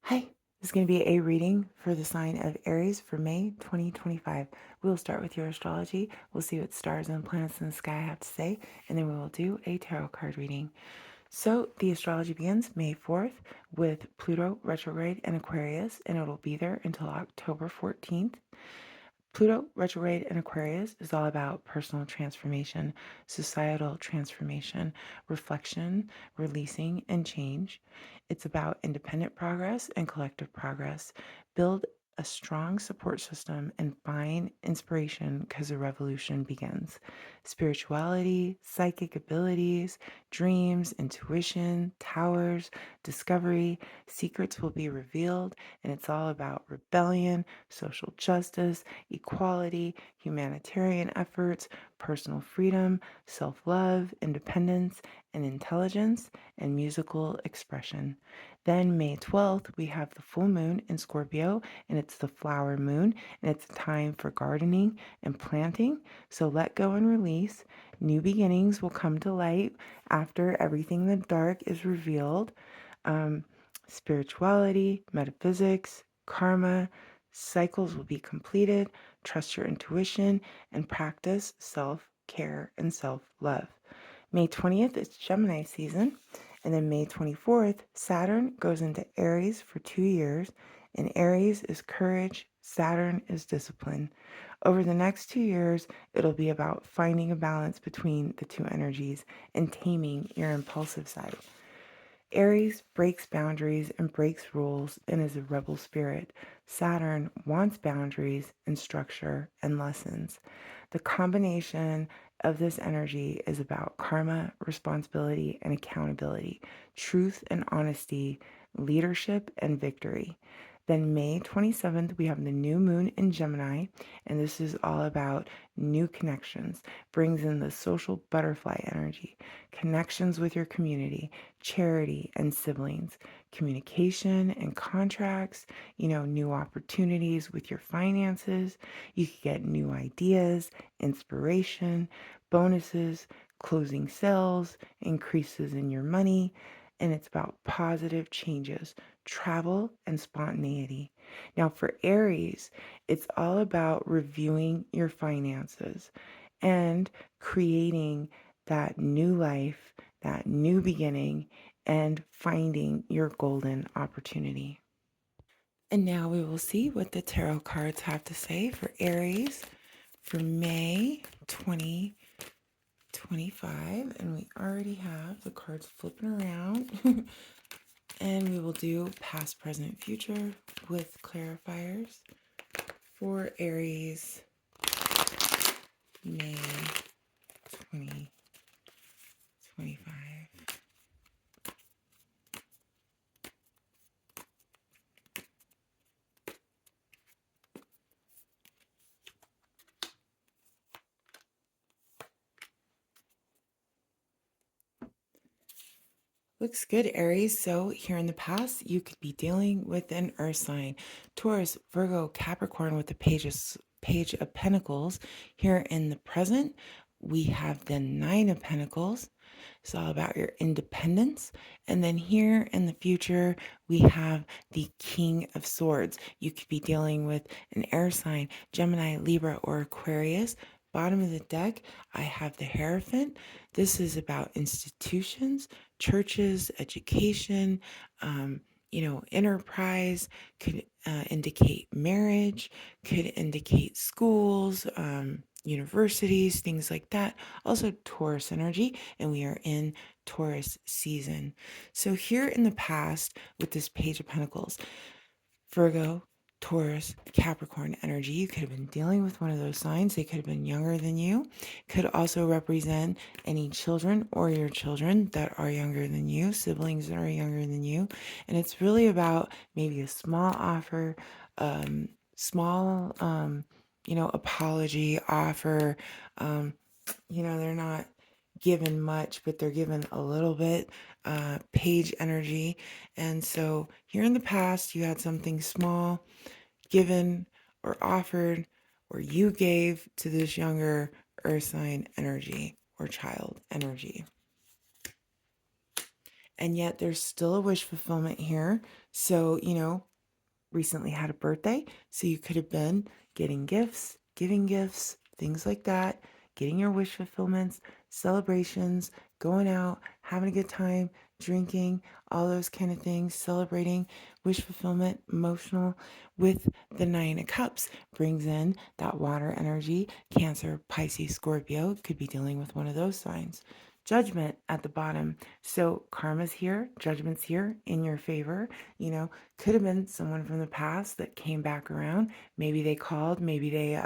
Hi, this is going to be a reading for the sign of Aries for May 2025. We'll start with your astrology. We'll see what stars and planets in the sky have to say, and then we will do a tarot card reading. So the astrology begins May 4th with Pluto retrograde in Aquarius, and it'll be there until October 14th. Pluto retrograde in Aquarius is all about personal transformation, societal transformation, reflection, releasing, and change. It's about independent progress and collective progress. Build a strong support system and find inspiration because the revolution begins. Spirituality, psychic abilities, dreams, intuition, towers, discovery, secrets will be revealed, and it's all about rebellion, social justice, equality, humanitarian efforts, personal freedom, self love, independence, and intelligence, and musical expression. Then, May 12th, we have the full moon in Scorpio, and it's the flower moon, and it's a time for gardening and planting. So, let go and release. New beginnings will come to light after everything in the dark is revealed. Spirituality, metaphysics, karma, cycles will be completed. Trust your intuition and practice self-care and self-love. May 20th is Gemini season. And then May 24th, Saturn goes into Aries for 2 years. And Aries is courage, Saturn is discipline. Over the next 2 years, it'll be about finding a balance between the two energies and taming your impulsive side. Aries breaks boundaries and breaks rules and is a rebel spirit. Saturn wants boundaries and structure and lessons. The combination of this energy is about karma, responsibility, and accountability, truth and honesty, leadership and victory. Then May 27th, we have the new moon in Gemini, and this is all about new connections, brings in the social butterfly energy, connections with your community, charity and siblings, communication and contracts, new opportunities with your finances. You could get new ideas, inspiration, bonuses, closing sales, increases in your money, and it's about positive changes, travel, and spontaneity. Now, for Aries, it's all about reviewing your finances and creating that new life, that new beginning, and finding your golden opportunity. And now we will see what the tarot cards have to say for Aries for May 2025. And we already have the cards flipping around. And we will do past, present, future with clarifiers for Aries May 2025. Looks good, Aries. So here in the past, you could be dealing with an earth sign. Taurus, Virgo, Capricorn with the Page of Pentacles. Here in the present, we have the Nine of Pentacles. It's all about your independence. And then here in the future, we have the King of Swords. You could be dealing with an air sign, Gemini, Libra, or Aquarius. Bottom of the deck, I have the Hierophant. This is about institutions, churches, education, enterprise, could indicate marriage, could indicate schools, universities, things like that. Also Taurus energy, and we are in Taurus season. So here in the past with this Page of Pentacles, Virgo, Taurus, Capricorn energy, you could have been dealing with one of those signs. They could have been younger than you. Could also represent any children or your children that are younger than you, siblings that are younger than you. And it's really about maybe a small offer, small, apology offer. They're not given much, but they're given a little bit, page energy. And so here in the past, you had something small given or offered, or you gave to this younger earth sign energy or child energy. And yet there's still a wish fulfillment here. So, recently had a birthday, so you could have been getting gifts, giving gifts, things like that, getting your wish fulfillments, celebrations, going out, having a good time, drinking, all those kind of things, celebrating, wish fulfillment, emotional. With the Nine of Cups brings in that water energy. Cancer, Pisces, Scorpio could be dealing with one of those signs. Judgment at the bottom. So karma's here, judgment's here in your favor. Could have been someone from the past that came back around. Maybe they called, maybe they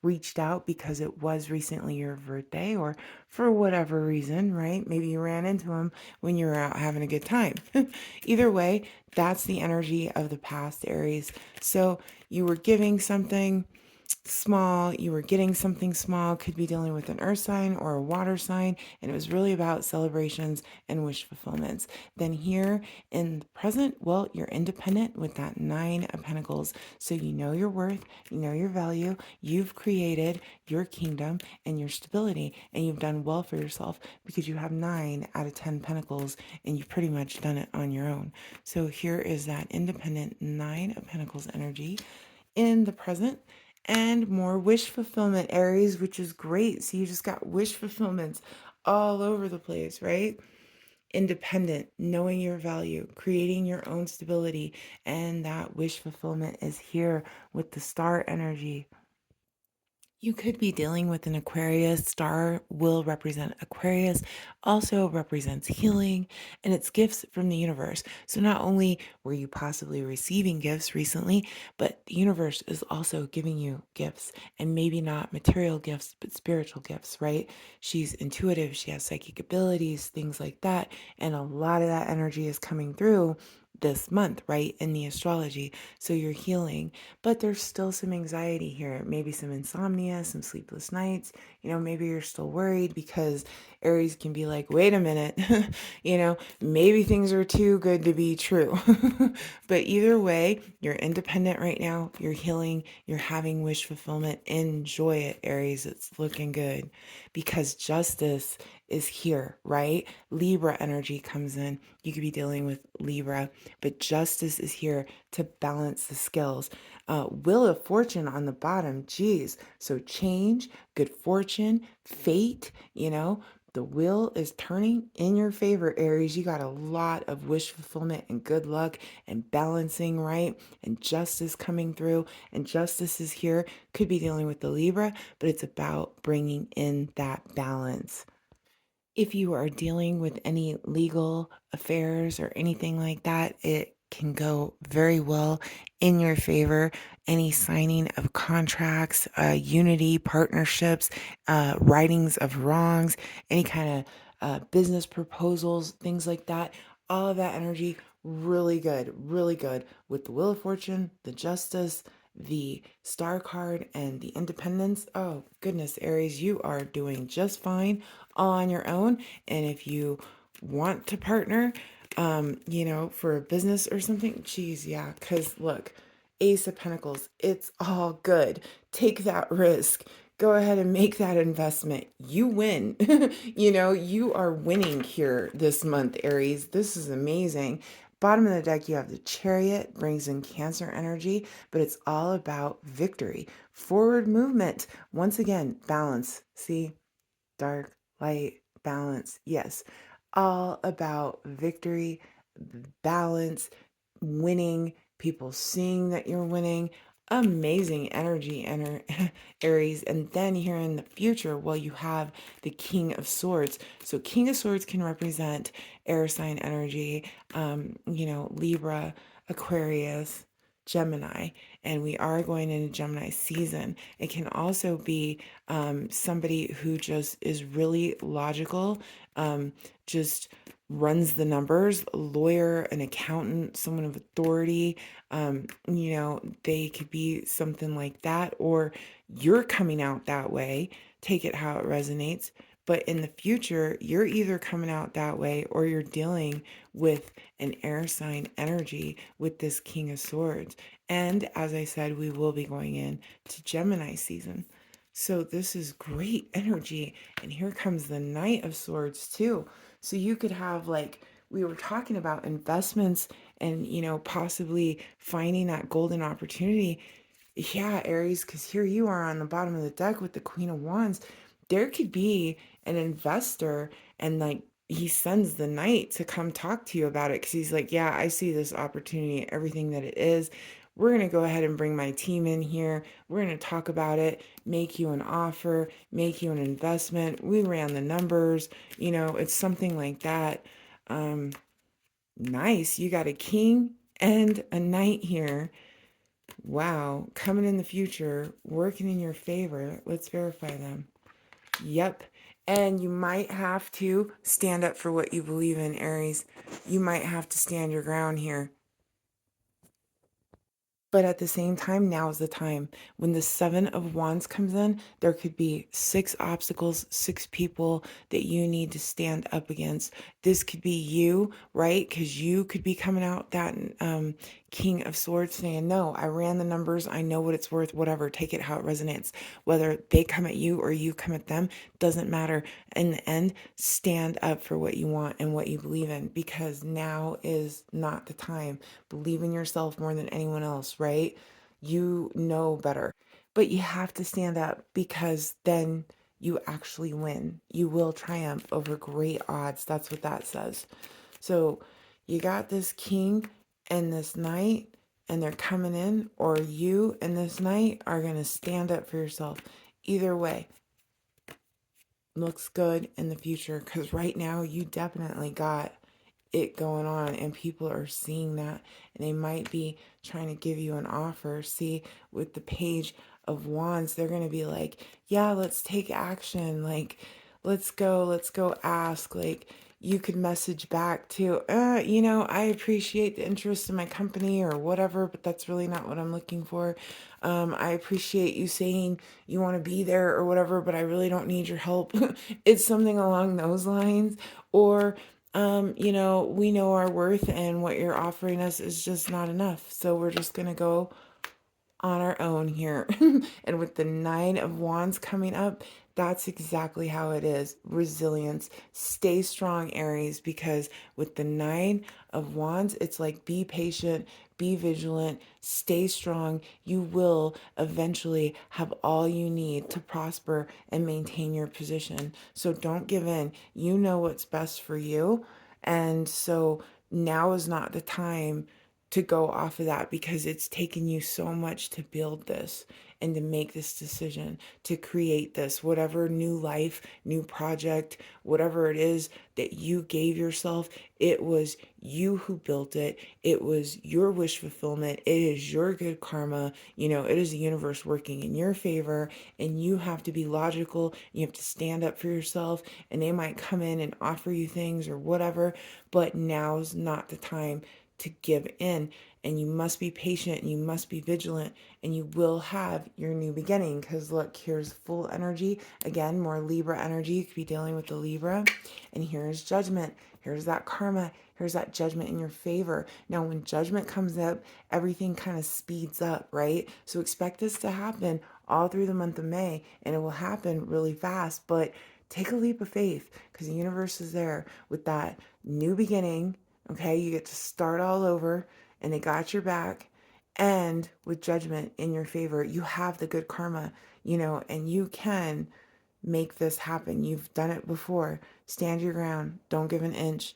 reached out because it was recently your birthday, or for whatever reason, right? Maybe you ran into them when you were out having a good time. Either way, that's the energy of the past, Aries. So you were giving something small, you were getting something small, could be dealing with an earth sign or a water sign, and it was really about celebrations and wish fulfillments. Then here in the present, well, you're independent with that Nine of Pentacles. So you know your worth, you know your value, you've created your kingdom and your stability, and you've done well for yourself because you have 9 out of 10 Pentacles, and you've pretty much done it on your own. So here is that independent Nine of Pentacles energy in the present, and more wish fulfillment, Aries, which is great. So you just got wish fulfillments all over the place, right? Independent, knowing your value, creating your own stability, and that wish fulfillment is here with the star energy. You could be dealing with an Aquarius. Star will represent Aquarius, also represents healing, and it's gifts from the universe. So not only were you possibly receiving gifts recently, but the universe is also giving you gifts, and maybe not material gifts, but spiritual gifts, right? She's intuitive, she has psychic abilities, things like that, and a lot of that energy is coming through this month, right, in the astrology. So you're healing, but there's still some anxiety here, maybe some insomnia, some sleepless nights. Maybe you're still worried because Aries can be like, wait a minute, maybe things are too good to be true. But either way, you're independent right now, you're healing, you're having wish fulfillment. Enjoy it, Aries. It's looking good because justice is here, right? Libra energy comes in. You could be dealing with Libra, but justice is here to balance the scales. Wheel of Fortune on the bottom, geez. So change, good fortune, fate, the wheel is turning in your favor, Aries. You got a lot of wish fulfillment and good luck and balancing, right? And justice coming through. And justice is here. Could be dealing with the Libra, but it's about bringing in that balance. If you are dealing with any legal affairs or anything like that, it can go very well in your favor. Any signing of contracts, unity, partnerships, writings of wrongs, any kind of business proposals, things like that. All of that energy, really good with the Wheel of Fortune, the Justice, the Star card, and the Independence. Oh, goodness, Aries, you are doing just fine on your own. And if you want to partner, for a business or something, geez, yeah, because look, Ace of Pentacles, it's all good. Take that risk. Go ahead and make that investment. You win. You are winning here this month, Aries. This is amazing. Bottom of the deck, you have the Chariot, brings in Cancer energy, but it's all about victory. Forward movement. Once again, balance. See? Dark, light, balance. Yes, all about victory, balance, winning, people seeing that you're winning. Amazing energy, Aries. And then here in the future, well, you have the King of Swords. So King of Swords can represent air sign energy, Libra, Aquarius, Gemini, and we are going into Gemini season. It can also be somebody who just is really logical, just runs the numbers, a lawyer, an accountant, someone of authority. They could be something like that, or you're coming out that way. Take it how it resonates. But in the future, you're either coming out that way or you're dealing with an air sign energy with this King of Swords. And as I said, we will be going in to Gemini season. So this is great energy. And here comes the Knight of Swords too. So you could have like we were talking about investments and, possibly finding that golden opportunity. Yeah, Aries, because here you are on the bottom of the deck with the Queen of Wands. There could be an investor, and like he sends the knight to come talk to you about it because he's like, yeah, I see this opportunity, everything that it is. We're going to go ahead and bring my team in here. We're going to talk about it, make you an offer, make you an investment. We ran the numbers. It's something like that. Um, nice. You got a king and a knight here. Wow, coming in the future, working in your favor. Let's verify them. Yep. And you might have to stand up for what you believe in, Aries. You might have to stand your ground here. But at the same time, now is the time. When the Seven of Wands comes in, there could be 6 obstacles, 6 people that you need to stand up against. This could be you, right? Because you could be coming out that King of Swords saying, no, I ran the numbers. I know what it's worth, whatever. Take it how it resonates. Whether they come at you or you come at them, doesn't matter. In the end, stand up for what you want and what you believe in, because now is not the time. Believe in yourself more than anyone else, right? You know better. But you have to stand up, because then you actually win. You will triumph over great odds. That's what that says. So you got this king and this knight, and they're coming in, or you and this knight are going to stand up for yourself. Either way, looks good in the future, because right now you definitely got it going on, and people are seeing that, and they might be trying to give you an offer. See, with the Page of Wands, they're going to be like, yeah, let's take action, like let's go ask. Like, you could message back to, I appreciate the interest in my company or whatever, but that's really not what I'm looking for. I appreciate you saying you want to be there or whatever, but I really don't need your help. It's something along those lines. Or we know our worth, and what you're offering us is just not enough. So we're just going to go on our own here. And with the Nine of Wands coming up, that's exactly how it is. Resilience. Stay strong, Aries, because with the Nine of Wands, it's like, be patient, be vigilant, stay strong. You will eventually have all you need to prosper and maintain your position. So don't give in. You know what's best for you. And so now is not the time to go off of that, because it's taken you so much to build this and to make this decision, to create this, whatever new life, new project, whatever it is that you gave yourself. It was you who built it. It was your wish fulfillment. It is your good karma. It is the universe working in your favor, and you have to be logical. You have to stand up for yourself, and they might come in and offer you things or whatever, but now's not the time to give in. And you must be patient, and you must be vigilant, and you will have your new beginning. Because look, here's full energy again, more Libra energy. You could be dealing with the Libra. And here's judgment. Here's that karma. Here's that judgment in your favor. Now when judgment comes up, everything kind of speeds up, right? So expect this to happen all through the month of May, and it will happen really fast. But take a leap of faith, because the universe is there with that new beginning. Okay, you get to start all over, and they got your back. And with judgment in your favor, you have the good karma, and you can make this happen. You've done it before. Stand your ground. Don't give an inch.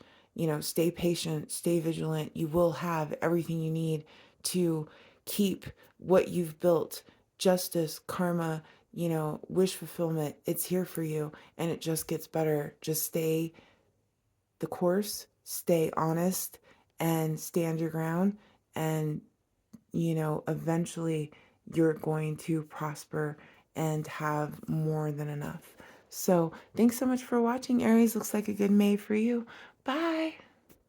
Stay patient, stay vigilant. You will have everything you need to keep what you've built. Justice, karma, wish fulfillment. It's here for you, and it just gets better. Just stay the course, stay honest, and stand your ground. And, eventually you're going to prosper and have more than enough. So thanks so much for watching, Aries. Looks like a good May for you. Bye.